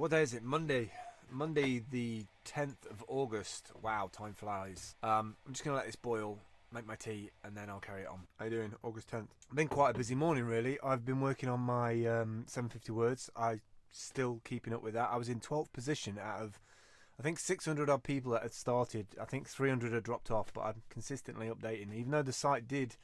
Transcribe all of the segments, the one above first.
What day is it? Monday the 10th of August. Wow, time flies. I'm just going to let this boil, make my tea, and then I'll carry it on. How you doing? August 10th. Been quite a busy morning, really. I've been working on my 750 words. I still keeping up with that. I was in 12th position out of, I think, 600 odd people that had started. I think 300 had dropped off, but I'm consistently updating. Even though the site did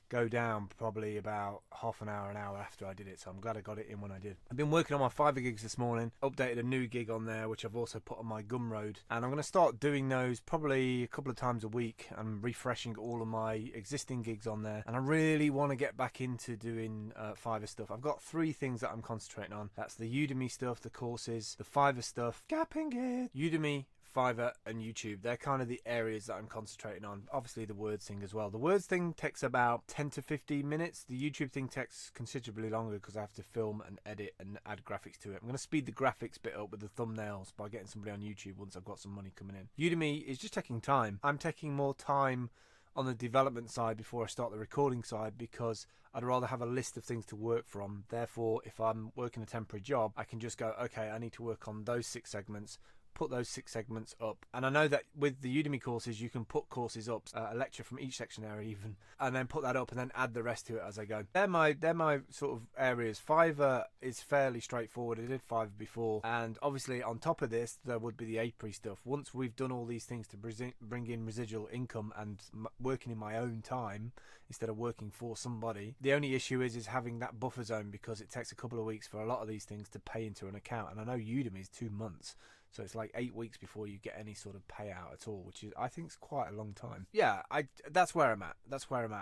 go down probably about half an hour after I did it, so I'm glad I got it in when I did. I've been working on my Fiverr gigs this morning, updated a new gig on there which I've also put on my Gumroad, and I'm going to start doing those probably a couple of times a week. I'm refreshing all of my existing gigs on there, and I really want to get back into doing Fiverr stuff. I've got 3 things that I'm concentrating on. That's the Udemy stuff, the courses, the Fiverr stuff, gapping it, Udemy, Fiverr and YouTube. They're kind of the areas that I'm concentrating on. Obviously the words thing as well. The words thing takes about 10 to 15 minutes. The YouTube thing takes considerably longer because I have to film and edit and add graphics to it. I'm going to speed the graphics bit up with the thumbnails by getting somebody on YouTube once I've got some money coming in. Udemy is just taking time. I'm taking more time on the development side before I start the recording side because I'd rather have a list of things to work from. Therefore, if I'm working a temporary job, I can just go, okay, I need to work on those 6 segments, put those 6 segments up. And I know that with the Udemy courses you can put courses up, a lecture from each section area even, and then put that up and then add the rest to it as I go. They're my sort of areas. Fiverr is fairly straightforward. I did Fiverr before, and obviously on top of this there would be the Apiary stuff. Once we've done all these things to bring in residual income and working in my own time instead of working for somebody, the only issue is having that buffer zone, because it takes a couple of weeks for a lot of these things to pay into an account, and I know Udemy is 2 months. So it's like 8 weeks before you get any sort of payout at all, which is, I think, is quite a long time. Yeah, that's where I'm at.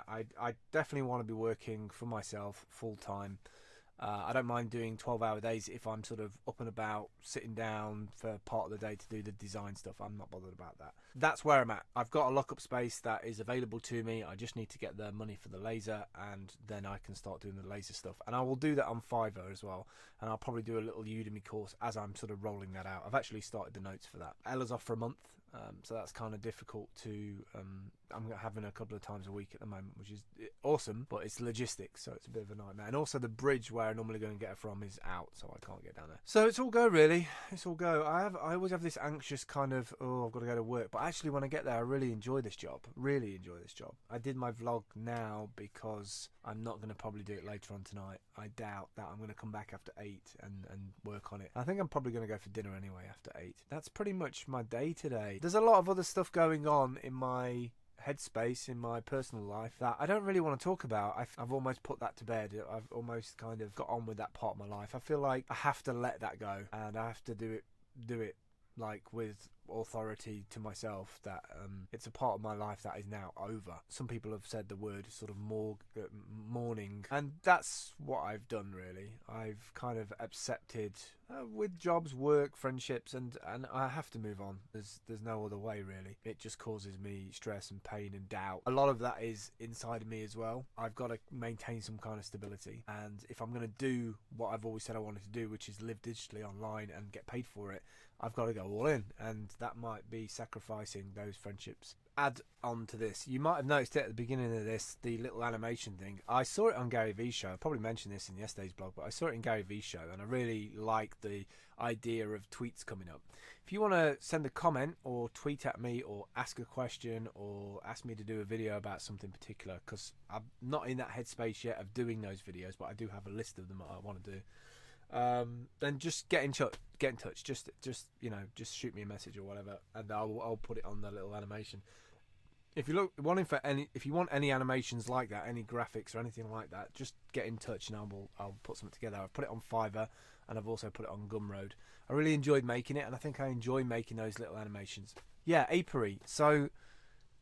I definitely want to be working for myself full time. I don't mind doing 12-hour days if I'm sort of up and about, sitting down for part of the day to do the design stuff. I'm not bothered about that. That's where I'm at. I've got a lock-up space that is available to me. I just need to get the money for the laser, and then I can start doing the laser stuff. And I will do that on Fiverr as well. And I'll probably do a little Udemy course as I'm sort of rolling that out. I've actually started the notes for that. Ella's off for a month, so that's kind of difficult to... I'm having a couple of times a week at the moment, which is awesome, but it's logistics, so it's a bit of a nightmare. And also the bridge where I normally go and get her from is out, so I can't get down there. So it's all go, really. It's all go. I always have this anxious kind of, oh, I've got to go to work. But actually when I get there, I really enjoy this job. Really enjoy this job. I did my vlog now because I'm not going to probably do it later on tonight. I doubt that I'm going to come back after 8 and work on it. I think I'm probably going to go for dinner anyway after 8. That's pretty much my day today. There's a lot of other stuff going on in my headspace, in my personal life, that I don't really want to talk about. I've almost put that to bed. I've almost kind of got on with that part of my life. I feel like I have to let that go, and I have to do it like with authority to myself, that it's a part of my life that is now over. Some people have said the word sort of mourning, and that's what I've done, really. I've kind of accepted with jobs, work, friendships, and I have to move on. There's no other way, really. It just causes me stress and pain and doubt. A lot of that is inside of me as well. I've got to maintain some kind of stability, and if I'm going to do what I've always said I wanted to do, which is live digitally online and get paid for it, I've got to go all in, and that might be sacrificing those friendships. Add on to this, you might have noticed it at the beginning of this, the little animation thing. I saw it on Gary V's show. I probably mentioned this in yesterday's blog, but I saw it in Gary V's show, and I really like the idea of tweets coming up. If you want to send a comment or tweet at me or ask a question or ask me to do a video about something particular, because I'm not in that headspace yet of doing those videos, but I do have a list of them that I want to do, then just get in touch. Just shoot me a message or whatever, and I'll put it on the little animation. If you want any animations like that, any graphics or anything like that, just get in touch and I'll put something together. I've put it on Fiverr, and I've also put it on Gumroad. I really enjoyed making it, and I think I enjoy making those little animations. Yeah, Apiary. So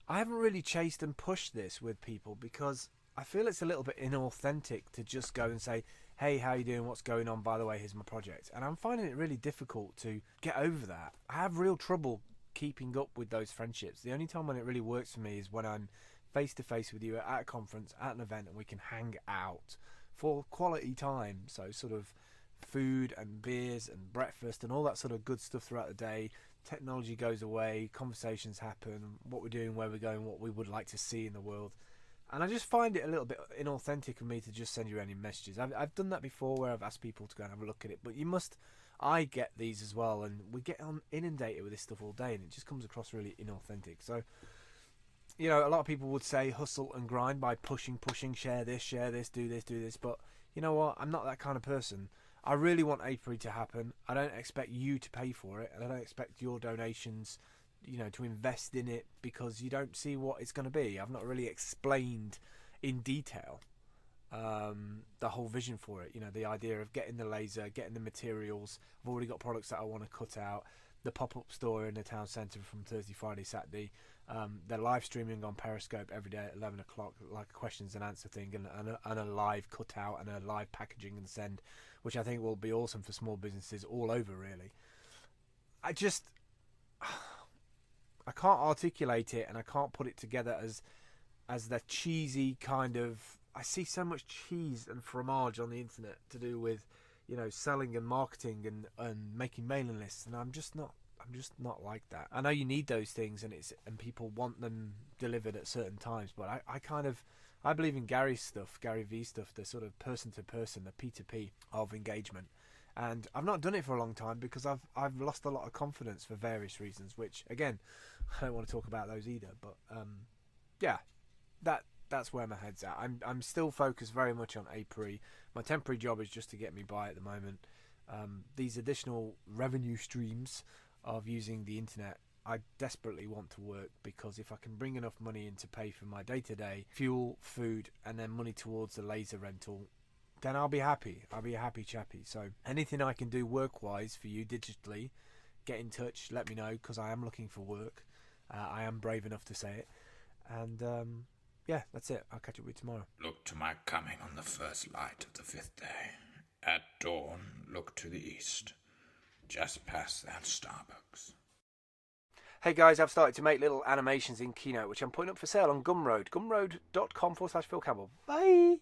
I haven't really chased and pushed this with people because I feel it's a little bit inauthentic to just go and say, hey, how you doing? What's going on? By the way, here's my project. And I'm finding it really difficult to get over that. I have real trouble keeping up with those friendships. The only time when it really works for me is when I'm face to face with you at a conference, at an event, and we can hang out for quality time. So sort of food and beers and breakfast and all that sort of good stuff throughout the day. Technology goes away, conversations happen, what we're doing, where we're going, what we would like to see in the world. And I just find it a little bit inauthentic of me to just send you any messages. I've done that before where I've asked people to go and have a look at it, but you must I get these as well, and we get inundated with this stuff all day, and it just comes across really inauthentic. So, you know, a lot of people would say hustle and grind by pushing, share this, do this. But you know what? I'm not that kind of person. I really want Apiary to happen. I don't expect you to pay for it, and I don't expect your donations, you know, to invest in it because you don't see what it's going to be. I've not really explained in detail the whole vision for it. You know, the idea of getting the laser, getting the materials. I've already got products that I want to cut out. The pop-up store in the town centre from Thursday, Friday, Saturday. They're live streaming on Periscope every day at 11 o'clock, like a questions and answer thing, and a live cutout and a live packaging and send, which I think will be awesome for small businesses all over, really. I can't articulate it, and I can't put it together as the cheesy kind of... I see so much cheese and fromage on the internet to do with, you know, selling and marketing and making mailing lists, and I'm just not like that. I know you need those things, and people want them delivered at certain times, but I believe in Gary V stuff, the sort of person to person, the P2P of engagement. And I've not done it for a long time because I've lost a lot of confidence for various reasons, which again, I don't want to talk about those either, but yeah, that's where my head's at. I'm still focused very much on Apiary. My temporary job is just to get me by at the moment. These additional revenue streams of using the internet, I desperately want to work, because if I can bring enough money in to pay for my day-to-day fuel, food, and then money towards the laser rental, then I'll be happy. I'll be a happy chappy. So anything I can do work-wise for you digitally, get in touch, let me know, because I am looking for work. I am brave enough to say it. And yeah, that's it. I'll catch up with you tomorrow. Look to my coming on the first light of the 5th day. At dawn, look to the east, just past that Starbucks. Hey guys, I've started to make little animations in Keynote, which I'm putting up for sale on Gumroad. Gumroad.com/Phil Campbell. Bye!